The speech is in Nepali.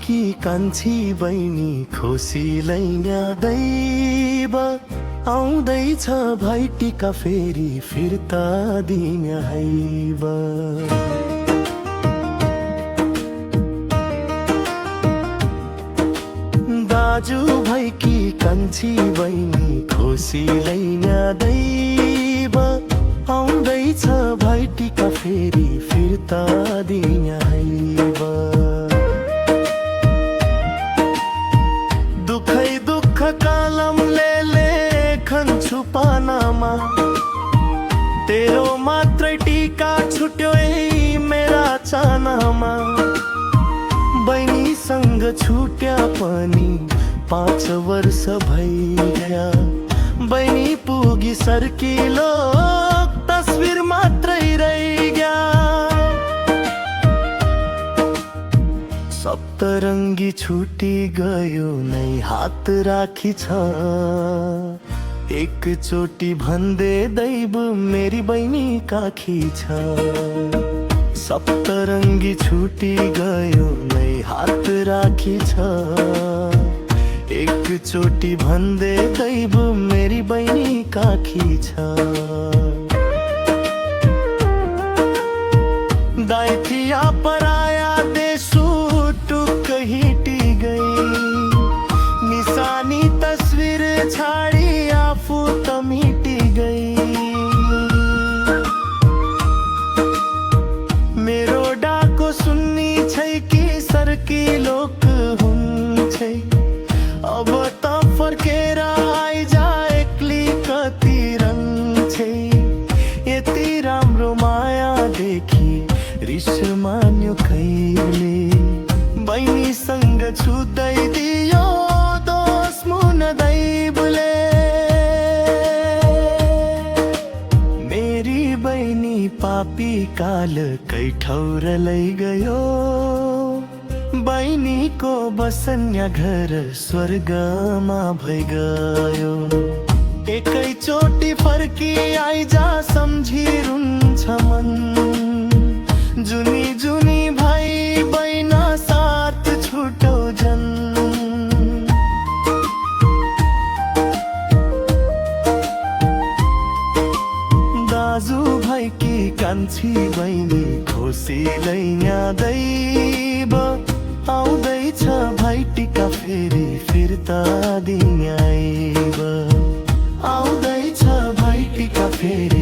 भाइकी कान्छी बहिनी खुसीलै दैव आउँदैछ भाइटिका फेरि फिर्ता दिने हैव। दाजु भाइकी कान्छी बहिनी खुसीलै दैव आउँदैछ भाइटिका फेरि फिर्ता दिने हैव। दुखै दुख कलमले लेखन्छु पानामा तेरो मात्रै टीका छुट्यो मेरा चानामा। बहिनीसँग छुट्या पनि 5 वर्ष भइगया बहिनी पुगी सर्किलो तस्बिर मात्रै रहिगया। सप्तरङ्गी छुटी गयो नै हात राखी छ एकचोटि भन्दै दैव मेरी बहिनी काखी छ। सप्तरङ्गी छुटी गयो नै हात राखी छ एकचोटि भन्दै दैव मेरी बहिनी काखी छ। दाइथिया पराया देशु टुक्क हिटी गई निशानी तस्वीर छाडी आफू त मिटी गई। मेरो डाको सुन्नी छै कि सर्की लोक हुन्छ अब त फर्केर आइजा एक्ली कति रङ छै। यति राम्रो माया देखि रिस मान्यो कहिले बहिनीसँग छुदै दियो दोष मुन दैवले। मेरी बहिनी पापी काल कै ठौर गयो बहिनीको बसन्या घर स्वर्गमा भइगयो। एकैचोटि फर्की आइजा सम्झी रुन्छ मन जुनी जुनी भाइ बहिन साथ छुटो झन्। दाजु भाइकी कान्छी बहिनी खुसीलै दैव आउँदैछ भाइटिका फेरि फिर्ता दिने हैव। आउँदैछ भाइटिका फेरि